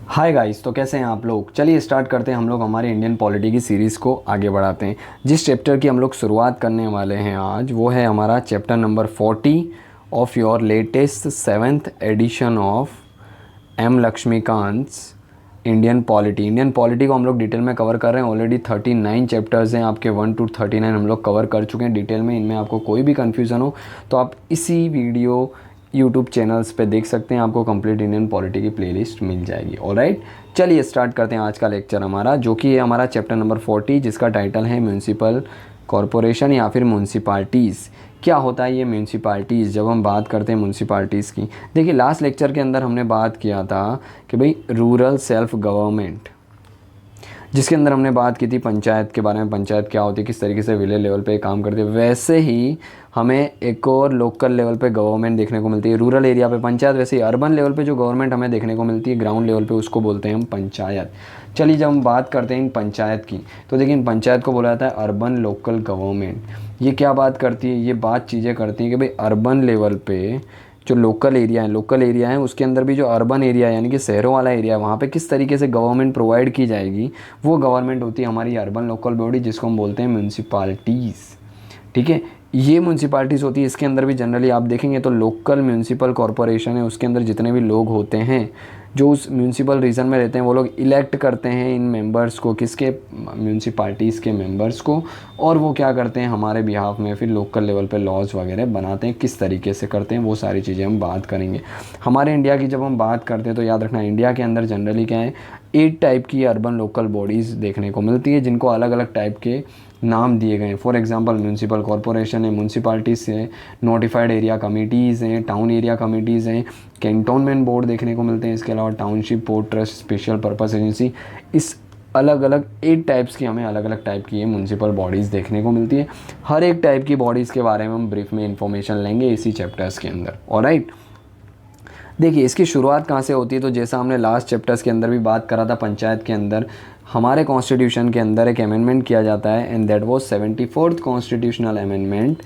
Hi guys, तो कैसे हैं आप लोग। चलिए स्टार्ट करते हैं हम लोग हमारे इंडियन पॉलिटी की सीरीज़ को आगे बढ़ाते हैं। जिस चैप्टर की हम लोग शुरुआत करने वाले हैं आज, वो है हमारा chapter number 40 of your latest 7th edition of M Laxmikanth's Indian polity को हम लोग डिटेल में कवर कर रहे हैं। ऑलरेडी 39 चैप्टर्स हैं आपके, 1 to 39 हम लोग कवर कर चुके हैं डिटेल में। इनमें आपको कोई भी कन्फ्यूज़न हो तो आप इसी वीडियो यूट्यूब चैनल्स पे देख सकते हैं, आपको कंप्लीट इंडियन पॉलिटी की प्लेलिस्ट मिल जाएगी। ऑलराइट, चलिए स्टार्ट करते हैं आज का लेक्चर हमारा, जो कि है हमारा चैप्टर नंबर 40, जिसका टाइटल है म्यूनसिपल कॉरपोरेशन या फिर म्यूनसिपाल्टीज़। क्या होता है ये म्यूनसिपाल्टीज़। जब हम बात करते हैं म्यूनसिपाल्टीज़ की, देखिए लास्ट लेक्चर के अंदर हमने बात किया था कि भाई रूरल सेल्फ गवर्नमेंट, जिसके अंदर हमने बात की थी पंचायत के बारे में। पंचायत क्या होती है, किस तरीके से विलेज लेवल पे काम करती है। वैसे ही हमें एक और लोकल लेवल पे गवर्नमेंट देखने को मिलती है। रूरल एरिया पे पंचायत, वैसे ही अर्बन लेवल पे जो गवर्नमेंट हमें देखने को मिलती है ग्राउंड लेवल पे, उसको बोलते हैं हम पंचायत। चलिए जब हम बात करते हैं इन पंचायत की, तो देखिए इन पंचायत को बोला जाता है अर्बन लोकल गवर्नमेंट। ये क्या बात करती है, ये बात चीज़ें करती हैं कि भाई अर्बन लेवल पे जो लोकल एरिया है उसके अंदर भी जो अर्बन एरिया है यानी कि शहरों वाला एरिया है, वहाँ पे किस तरीके से गवर्नमेंट प्रोवाइड की जाएगी, वो गवर्नमेंट होती है हमारी अर्बन लोकल बॉडी, जिसको हम बोलते हैं म्यूनसिपाल्टीज़। ठीक है, ये म्यूनसिपाल्टीज़ होती है। इसके अंदर भी जनरली आप देखेंगे तो लोकल म्यूनसिपल कॉरपोरेशन है, उसके अंदर जितने भी लोग होते हैं जो उस म्यूनसिपल रीजन में रहते हैं, वो लोग इलेक्ट करते हैं इन मेंबर्स को, किसके, म्यूनसिपाल्टीज़ के मेंबर्स को। और वो क्या करते हैं हमारे बिहाफ में फिर लोकल लेवल पे लॉज वगैरह बनाते हैं। किस तरीके से करते हैं वो सारी चीज़ें हम बात करेंगे। हमारे इंडिया की जब हम बात करते हैं तो याद रखना, इंडिया के अंदर जनरली क्या है, 8 टाइप की अर्बन लोकल बॉडीज़ देखने को मिलती है, जिनको अलग अलग टाइप के नाम दिए गए हैं। फॉर एग्जांपल म्यूनसिपल कॉरपोरेशन है, म्यूनसिपाल्टीज़ है, नोटिफाइड एरिया कमिटीज़ हैं, टाउन एरिया कमिटीज़ हैं, कैंटोनमेंट बोर्ड देखने को मिलते हैं। इसके अलावा township port trust, special purpose agency, इस अलग अलग 8 टाइप्स की हमें अलग अलग टाइप की ये म्यूनसिपल बॉडीज़ देखने को मिलती है। हर एक टाइप की बॉडीज़ के बारे में हम ब्रीफ में इंफॉर्मेशन लेंगे इसी चैप्टर्स के अंदर। ऑलराइट, देखिए इसकी शुरुआत कहाँ से होती है, तो जैसा हमने लास्ट चैप्टर्स के अंदर भी बात करा था, पंचायत के अंदर हमारे कॉन्स्टिट्यूशन के अंदर एक अमेंडमेंट किया जाता है, and that was 74th constitutional amendment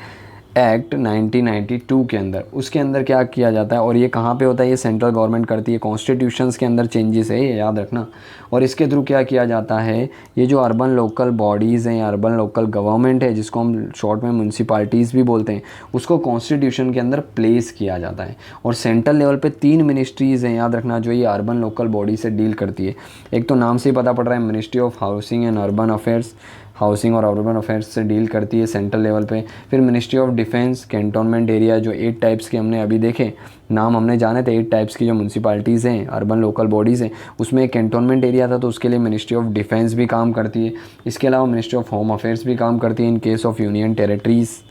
act 1992 के अंदर। उसके अंदर क्या किया जाता है और ये कहाँ पे होता है, ये सेंट्रल गवर्नमेंट करती है। कॉन्स्टिट्यूशंस के अंदर चेंजेस है, ये याद रखना। और इसके थ्रू क्या किया जाता है, ये जो अर्बन लोकल बॉडीज़ हैं, अर्बन लोकल गवर्नमेंट है, जिसको हम शॉर्ट में म्यूनसिपाल्टीज़ भी बोलते हैं, उसको कॉन्स्टिट्यूशन के अंदर प्लेस किया जाता है। और सेंट्रल लेवल पे 3 मिनिस्ट्रीज़ हैं, याद रखना, जो ये अर्बन लोकल बॉडी से डील करती है। एक तो नाम से ही पता पड़ रहा है, ministry of housing and urban affairs, housing और अर्बन अफेयर्स से डील करती है सेंट्रल लेवल पे। फिर ministry of defence, cantonment area, जो 8 टाइप्स के हमने अभी देखे, नाम हमने जाने थे 8 टाइप्स की जो म्यूनसिपाल्टीज़ हैं, अर्बन लोकल बॉडीज़ हैं, उसमें एक कैंटोनमेंट एरिया था, तो उसके लिए मिनिस्ट्री ऑफ डिफेंस भी काम करती है। इसके अलावा मिनिस्ट्री ऑफ होम अफेयर्स भी काम करती है in case of union territories.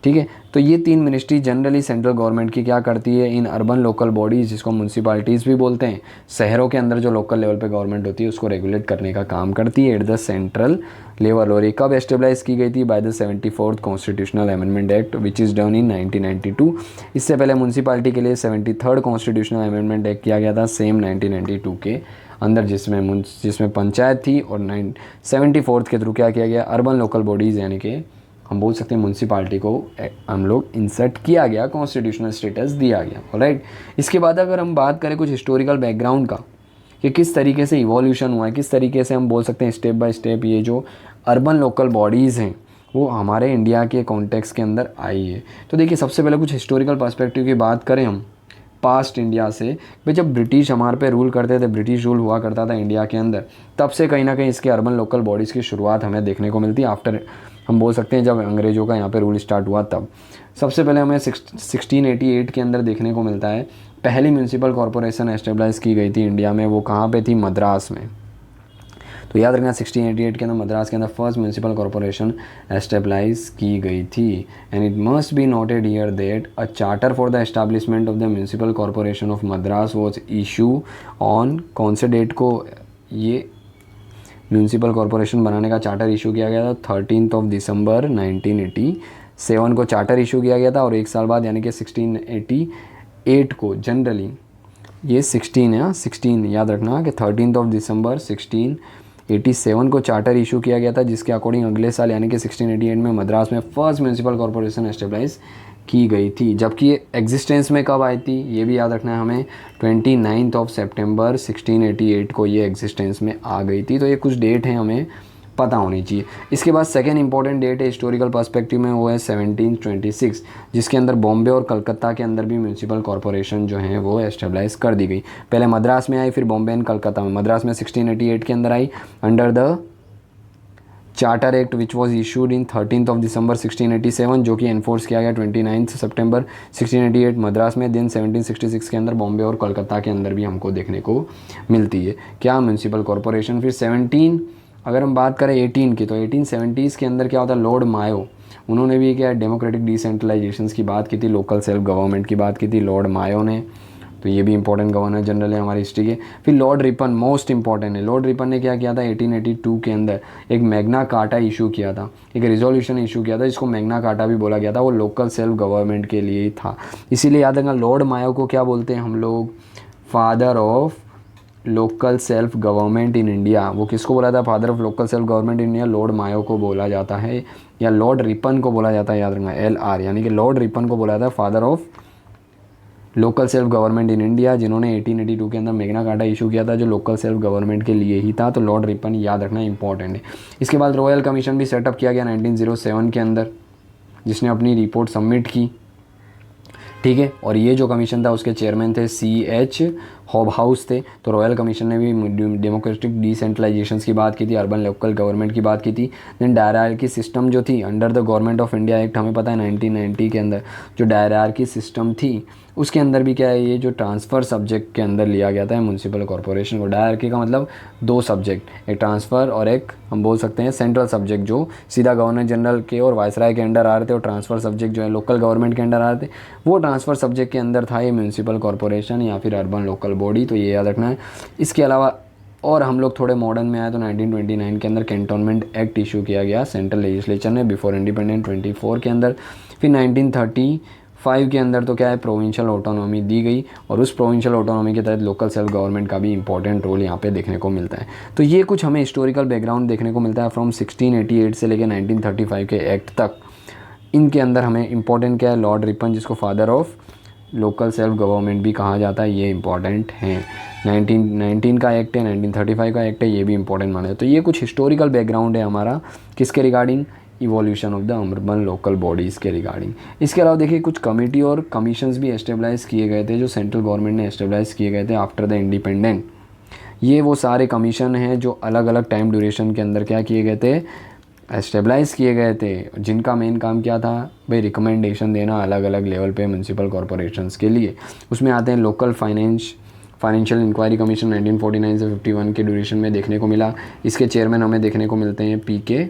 ठीक है, तो ये 3 मिनिस्ट्री जनरली सेंट्रल गवर्नमेंट की क्या करती है, इन अर्बन लोकल बॉडीज़, जिसको म्यूनसिपाल्टीज़ भी बोलते हैं, शहरों के अंदर जो लोकल लेवल पे गवर्नमेंट होती है उसको रेगुलेट करने का काम करती है एट द सेंट्रल लेवल। और ये कब एस्टेब्लाइज की गई थी, by the 74th constitutional amendment act which is done in 1992। इससे पहले म्यूनसिपाल्टी के लिए 73rd कॉन्स्टिट्यूशनल अमेंडमेंट एक्ट किया गया था, सेम 1992 के अंदर, जिसमें पंचायत थी। और 74th के थ्रू क्या किया गया, अर्बन लोकल बॉडीज़ यानी कि हम बोल सकते हैं म्यूनसिपाल्टी को हम लोग इंसर्ट किया गया, कॉन्स्टिट्यूशनल स्टेटस दिया गया। ऑलराइट, इसके बाद अगर हम बात करें कुछ हिस्टोरिकल बैकग्राउंड का, कि किस तरीके से इवोल्यूशन हुआ है, किस तरीके से हम बोल सकते हैं स्टेप बाय स्टेप ये जो अर्बन लोकल बॉडीज़ हैं वो हमारे इंडिया के कॉन्टेक्स्ट के अंदर आई है। तो देखिए सबसे पहले कुछ हिस्टोरिकल पर्सपेक्टिव की बात करें हम पास्ट इंडिया से, भाई जब ब्रिटिश हमारे पे रूल करते थे, ब्रिटिश रूल हुआ करता था इंडिया के अंदर, तब से कहीं ना कहीं इसके अर्बन लोकल बॉडीज़ की शुरुआत हमें देखने को मिलती है। आफ्टर हम बोल सकते हैं जब अंग्रेज़ों का यहाँ पे रूल स्टार्ट हुआ तब। सबसे पहले हमें 1688 के अंदर देखने को मिलता है पहली म्यूनसिपल कॉरपोरेशन एस्टेब्लाइज की गई थी इंडिया में। वो कहाँ पे थी, मद्रास में। तो याद रखना 1688 के अंदर मद्रास के अंदर फर्स्ट म्यूनसिपल कॉरपोरेशन एस्टेब्लाइज की गई थी। And it must be noted here that a charter for the establishment of the municipal corporation of Madras was issue on, कौन से डेट को ये म्यूनसिपल कॉरपोरेशन बनाने का चार्टर इशू किया गया था, 13 दिसंबर 1987 को चार्टर इशू किया गया था। और एक साल बाद यानी कि 1688 को जनरली ये 16 है, 16 याद रखना कि 13 दिसंबर 1687 को चार्टर इशू किया गया था, जिसके अकॉर्डिंग अगले साल यानी कि 1688 में मद्रास में फर्स्ट म्यूनसिपल कॉरपोरेशन एस्टेब्लाइज की गई थी, जबकि ये एग्जिस्टेंस में कब आई थी ये भी याद रखना है हमें, 29 सितंबर 1688 को ये एग्जिस्टेंस में आ गई थी। तो ये कुछ डेट हैं हमें पता होनी चाहिए। इसके बाद सेकेंड इंपॉर्टेंट डेट है हिस्टोरिकल पर्सपेक्टिव में, वो है 1726, जिसके अंदर बॉम्बे और कलकत्ता के अंदर भी म्यूनसिपल कॉरपोरेशन जो है वो एस्टेब्लाइज कर दी गई। पहले मद्रास में आई, फिर बॉम्बे एंड कलकत्ता में। मद्रास में 1688 के अंदर आई under the charter act which was issued in 13 December 1687, जो कि एनफोर्स किया गया 29 सितंबर 1688 मद्रास में। दिन 1766 के अंदर बॉम्बे और कलकत्ता के अंदर भी हमको देखने को मिलती है क्या, म्यूनसिपल कॉरपोरेशन। फिर 17 अगर हम बात करें 18 की, तो 1870s के अंदर क्या होता है, लॉर्ड मायो, उन्होंने भी क्या डेमोक्रेटिक डिसेंट्रलाइजेशन की बात की थी, लोकल सेल्फ गवर्नमेंट की बात की थी लॉर्ड मायो ने। तो ये भी इंपॉर्टेंट गवर्नर जनरल है हमारी हिस्ट्री के। फिर लॉर्ड रिपन मोस्ट इंपॉर्टेंट है, लॉर्ड रिपन ने क्या किया था 1882 के अंदर एक मैग्ना कार्टा इशू किया था, एक रिजोल्यूशन इशू किया था जिसको मैग्ना कार्टा भी बोला गया था, वो लोकल सेल्फ गवर्नमेंट के लिए ही था। इसीलिए याद रखना लॉर्ड मायो को क्या बोलते हैं हम लोग, father of local self government in India. वो किसको बोला था, father of local self government in India, lord Mayo को बोला जाता है, या लॉर्ड रिपन को बोला जाता है, याद रखना LR, यानी कि लॉर्ड रिपन को बोला था father of local self government in India, जिन्होंने 1882 के अंदर मैग्ना कार्टा इशू किया था जो लोकल सेल्फ गवर्नमेंट के लिए ही था। तो लॉर्ड रिपन याद रखना इंपॉर्टेंट है। इसके बाद रॉयल कमीशन भी सेटअप किया गया 1907 के अंदर, जिसने अपनी रिपोर्ट सबमिट की, ठीक है। और ये जो कमीशन था उसके चेयरमैन थे CH हॉबहाउस थे। तो रॉयल कमीशन ने भी डेमोक्रेटिक डिसेंट्रलाइजेशन की बात की थी, अर्बन लोकल गवर्नमेंट की बात की थी। देन डायरार्की सिस्टम जो थी under the government of India act, हमें पता है 1990 के अंदर जो डायरार्की सिस्टम थी उसके अंदर भी क्या है, ये जो ट्रांसफ़र सब्जेक्ट के अंदर लिया गया था म्यूनसिपल कॉरपोरेशन को। डायरार्की का मतलब दो सब्जेक्ट, एक ट्रांसफ़र और एक हम बोल सकते हैं सेंट्रल सब्जेक्ट, जो सीधा गवर्नर जनरल के और वायसराय के अंडर आ रहे थे, और ट्रांसफ़र सब्जेक्ट जो है लोकल गवर्नमेंट के अंडर आ रहे थे। वो ट्रांसफ़र सब्जेक्ट के अंदर था ये म्यूनसिपल कॉरपोरेशन या फिर अर्बन लोकल बॉडी, तो ये याद रखना है। इसके अलावा और हम लोग थोड़े मॉडर्न में आए तो 1929 के अंदर कैंटोनमेंट एक्ट इशू किया गया सेंट्रल लेजिस्लेचर ने बिफोर इंडिपेंडेंट 24 के अंदर। फिर 1935 के अंदर तो क्या है, प्रोविंशियल ऑटोनॉमी दी गई, और उस प्रोविंशियल ऑटोनॉमी के तहत लोकल सेल्फ गवर्नमेंट का भी इंपॉर्टेंट रोल यहाँ पे देखने को मिलता है। तो ये कुछ हमें हिस्टोरिकल बैकग्राउंड देखने को मिलता है फ्रॉम 1688 से लेकर 1935 के एक्ट तक। इनके अंदर हमें इंपॉर्टेंट क्या है, लॉर्ड रिपन जिसको father of local self government भी कहा जाता है, ये इंपॉर्टेंट हैं। 1919 का एक्ट है, 1935 का एक्ट है, ये भी इंपॉर्टेंट माना है। तो ये कुछ हिस्टोरिकल बैकग्राउंड है हमारा किसके regarding, evolution of the urban local bodies के रिगार्डिंग। इसके अलावा देखिए कुछ कमेटी और कमीशंस भी एस्टेब्लाइज किए गए थे जो सेंट्रल गवर्नमेंट ने एस्टेब्लाइज किए गए थे आफ्टर द इंडिपेंडेंट। ये वो सारे कमीशन हैं जो अलग अलग टाइम ड्यूरेशन के अंदर क्या किए गए थे, एस्टेब्लाइज किए गए थे, जिनका मेन काम क्या था भाई, रिकमेंडेशन देना अलग अलग लेवल पे म्यूनसिपल कॉरपोरेशंस के लिए। उसमें आते हैं लोकल फाइनेंशियल इंक्वायरी कमीशन 1949 से 51 के ड्यूरेशन में देखने को मिला। इसके चेयरमैन हमें देखने को मिलते हैं PK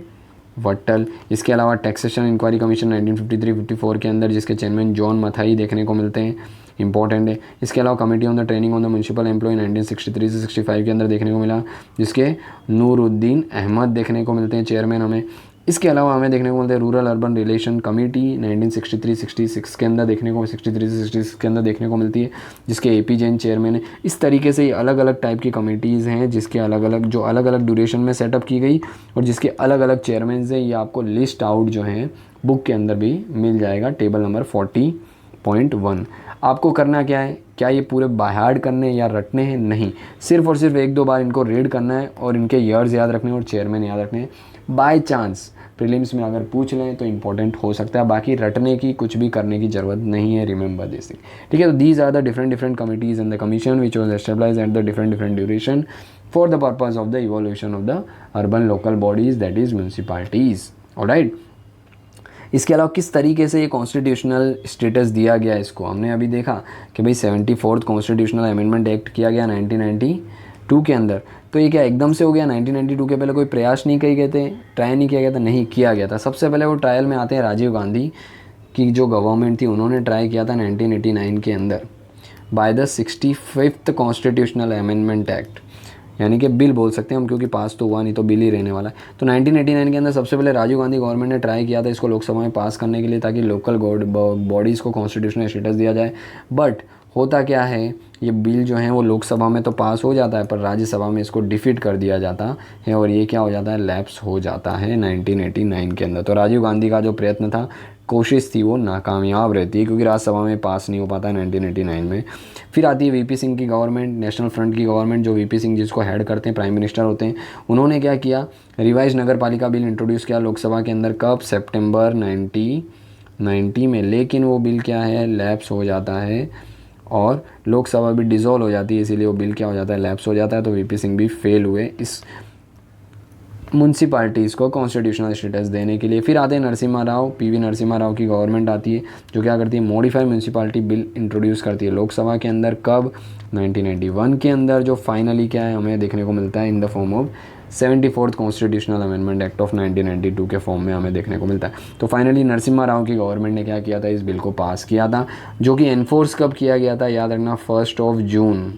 वट्टल। इसके अलावा टैक्सेशन इंक्वायरी कमीशन 1953-54 के अंदर जिसके चेयरमैन जॉन मथाई देखने को मिलते हैं, इंपॉर्टेंट है। इसके अलावा committee on the training on the municipal employ 1963 से 65 के अंदर देखने को मिला, जिसके नूरुद्दीन अहमद देखने को मिलते हैं चेयरमैन हमें। इसके अलावा हमें देखने को मिलते हैं रूरल अर्बन रिलेशन कमेटी 1963-66 के अंदर देखने को 63 से 66 के अंदर देखने को मिलती है, जिसके AP जैन चेयरमैन है। इस तरीके से ये अलग अलग टाइप की कमेटीज़ हैं जिसके अलग अलग ड्यूरेशन में सेटअप की गई और जिसके अलग अलग चेयरमैन हैं। ये आपको लिस्ट आउट जो है बुक के अंदर भी मिल जाएगा, टेबल नंबर 40.1। आपको करना क्या है, क्या ये पूरे बायहार्ड करने या रटने हैं, नहीं, सिर्फ और सिर्फ एक दो बार इनको रीड करना है और इनके ईयर्स याद रखने हैं और चेयरमैन याद रखने हैं। बाय चांस प्रीलिम्स में अगर पूछ लें तो इंपॉर्टेंट हो सकता है, बाकी रटने की कुछ भी करने की ज़रूरत नहीं है। रिमेंबर दिस थिंग, ठीक है। तो these are the different committees and the commission which was established at the different duration for the purpose of the evolution of the urban local bodies that is municipalities, alright. इसके अलावा किस तरीके से ये constitutional status दिया गया इसको, हमने अभी देखा कि भाई 74th कॉन्स्टिट्यूशनल अमेंडमेंट एक्ट किया गया 1992 के अंदर। तो ये क्या एकदम से हो गया, 1992 के पहले कोई प्रयास नहीं किए गए थे, ट्राई नहीं किया गया था, नहीं किया गया था। सबसे पहले वो ट्रायल में आते हैं राजीव गांधी की जो गवर्नमेंट थी, उन्होंने ट्राई किया था 1989 के अंदर by the 65th constitutional amendment act, यानी कि बिल बोल सकते हैं हम, क्योंकि पास तो हुआ नहीं तो बिल ही रहने वाला है। तो 1989 के अंदर सबसे पहले राजीव गांधी गवर्नमेंट ने ट्राई किया था इसको लोकसभा में पास करने के लिए, ताकि लोकल बॉडीज़ को कॉन्स्टिट्यूशनल स्टेटस दिया जाए। बट होता क्या है, ये बिल जो है वो लोकसभा में तो पास हो जाता है पर राज्यसभा में इसको डिफीट कर दिया जाता है और ये क्या हो जाता है, लैप्स हो जाता है 1989 के अंदर। तो राजीव गांधी का जो प्रयत्न था कोशिश थी वो नाकामयाब रहती है, क्योंकि राज्यसभा में पास नहीं हो पाता है 1989 में। फिर आती है वीपी सिंह की गवर्नमेंट, नेशनल फ्रंट की गवर्नमेंट, जो वीपी सिंह जिसको हेड करते हैं, प्राइम मिनिस्टर होते हैं। उन्होंने क्या किया, रिवाइज नगर पालिका बिल इंट्रोड्यूस किया लोकसभा के अंदर। कब? सितंबर 1990 में। लेकिन वो बिल क्या है, लैप्स हो जाता है और लोकसभा भी डिसॉल्व हो जाती है, इसीलिए वो बिल क्या हो जाता है, लैप्स हो जाता है। तो वीपी सिंह भी फेल हुए इस म्यूनसिपाल्टीज़ को कॉन्स्टिट्यूशनल स्टेटस देने के लिए। फिर आते हैं नरसिम्हा राव, पीवी नरसिम्हा राव की गवर्नमेंट आती है, जो क्या करती है, मॉडिफाइड म्यूनसिपाल्टी बिल इंट्रोड्यूस करती है लोकसभा के अंदर। कब? 1991 के अंदर, जो फाइनली क्या है हमें देखने को मिलता है in the form of 74th constitutional amendment act of 1992 के फॉर्म में हमें देखने को मिलता है। तो फाइनली नरसिम्हा राव की गवर्नमेंट ने क्या किया था, इस बिल को पास किया था, जो कि एनफोर्स कब किया गया था, याद रखना 1 जून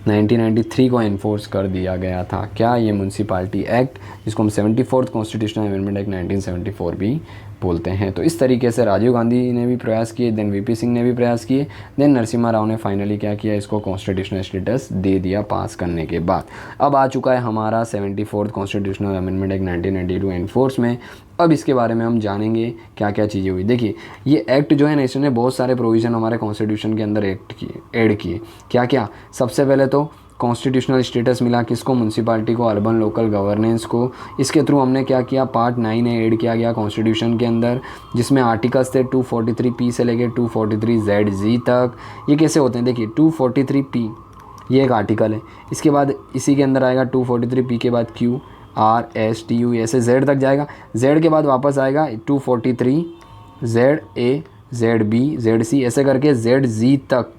1993 को एनफोर्स कर दिया गया था। क्या? ये म्यूनसिपाल्टी एक्ट, जिसको हम 74th कॉन्स्टिट्यूशनल अमेंडमेंट एक्ट 1974 भी बोलते हैं। तो इस तरीके से राजीव गांधी ने भी प्रयास किए, देन वीपी सिंह ने भी प्रयास किए, देन नरसिम्हा राव ने फाइनली क्या किया, इसको कॉन्स्टिट्यूशनल स्टेटस दे दिया पास करने के बाद। अब आ चुका है हमारा 74th constitutional amendment act 1992 enforce में। अब इसके बारे में हम जानेंगे क्या क्या चीज़ें हुई। देखिए, ये एक्ट जो है ना, इसने बहुत सारे प्रोविज़न हमारे कॉन्स्टिट्यूशन के अंदर ऐड किए। क्या क्या? सबसे पहले तो कॉन्स्टिट्यूशनल स्टेटस मिला किसको, म्यूनसिपाल्टी को, अर्बन लोकल गवर्नेंस को। इसके थ्रू हमने क्या किया, पार्ट 9 ऐड किया गया कॉन्स्टिट्यूशन के अंदर, जिसमें आर्टिकल्स थे 243P से लेकर 243ZG तक। ये कैसे होते हैं, देखिए 243P ये एक आर्टिकल है, इसके बाद इसी के अंदर आएगा 243P के बाद Q R S T U ऐसे Z तक जाएगा, Z के बाद वापस आएगा 243 ZA ZB ZC ऐसे करके ZG तक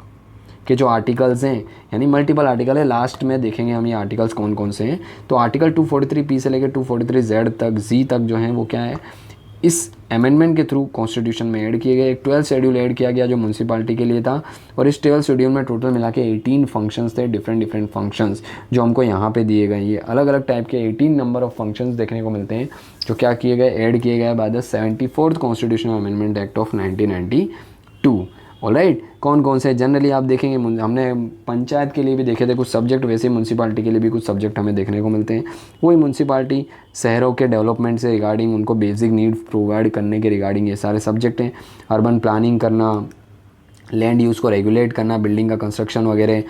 के जो आर्टिकल्स हैं, यानी मल्टीपल आर्टिकल है। लास्ट में देखेंगे हम ये आर्टिकल्स कौन कौन से हैं। तो आर्टिकल 243P से लेकर 243Z तक Z तक जो हैं वो क्या है, इस अमेंडमेंट के थ्रू कॉन्स्टिट्यूशन में ऐड किए गए। एक 12 शेड्यूल ऐड किया गया जो म्यूनसिपाल्टी के लिए था, और इस 12 शेड्यूल में टोटल मिला के 18 फंक्शंस थे, डिफरेंट फंक्शंस जो हमको यहाँ पे दिए गए। ये अलग अलग टाइप के 18 नंबर ऑफ फंक्शंस देखने को मिलते हैं, जो क्या किए गए, ऐड किए गए by the 74th constitutional amendment act of 1992। Alright, कौन कौन से जनरली आप देखेंगे, हमने पंचायत के लिए भी देखे थे कुछ सब्जेक्ट, वैसे म्यूनसिपाल्टी के लिए भी कुछ सब्जेक्ट हमें देखने को मिलते हैं। वही म्यूनसिपाल्टी शहरों के डेवलपमेंट से रिगार्डिंग, उनको बेसिक नीड प्रोवाइड करने के रिगार्डिंग ये सारे सब्जेक्ट हैं। अर्बन प्लानिंग करना, लैंड यूज़ को रेगुलेट करना, बिल्डिंग का कंस्ट्रक्शन वगैरह,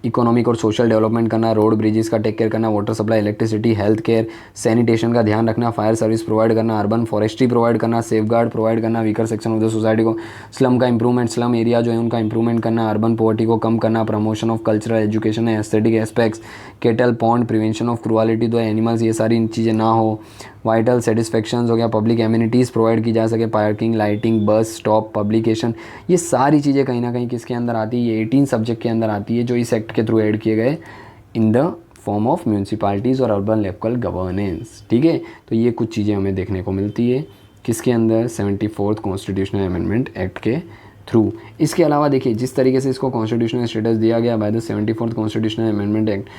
इकोनॉमिक और सोशल डेवलपमेंट करना, रोड ब्रिजेस का टेक केयर करना, water supply, electricity, health care, sanitation का ध्यान रखना, फायर सर्विस प्रोवाइड करना, अर्बन फॉरेस्ट्री प्रोवाइड करना, सेफ गार्ड प्रोवाइड करना, weaker section of the society को, स्लम का इंप्रूवमेंट, स्लम एरिया जो है उनका इंप्रूवमेंट करना, अर्बन पॉवर्टी को कम करना, promotion of cultural education and aesthetic aspects, cattle pond, prevention of cruelty to animals, ये सारी चीज़ें ना हो, वाइटल सेटिस्फेक्शंस हो गया, पब्लिक एमिनिटीज़ प्रोवाइड की जा सके, parking, lighting, bus stop, publication, ये सारी चीज़ें कहीं ना कहीं किसके अंदर आती है, ये 18 सब्जेक्ट के अंदर आती है, जो इस एक्ट के थ्रू ऐड किए गए इन द फॉर्म ऑफ म्यूनसिपाल्टीज़ और अर्बन लोकल गवर्नेंस। ठीक है, तो ये कुछ चीज़ें हमें देखने को मिलती है किसके अंदर, 74th कॉन्स्टिट्यूशनल अमेंडमेंट एक्ट के थ्रू। इसके अलावा देखिए, जिस तरीके से इसको कॉन्स्टिट्यूशनल स्टेटस दिया गया by the 74th constitutional amendment act,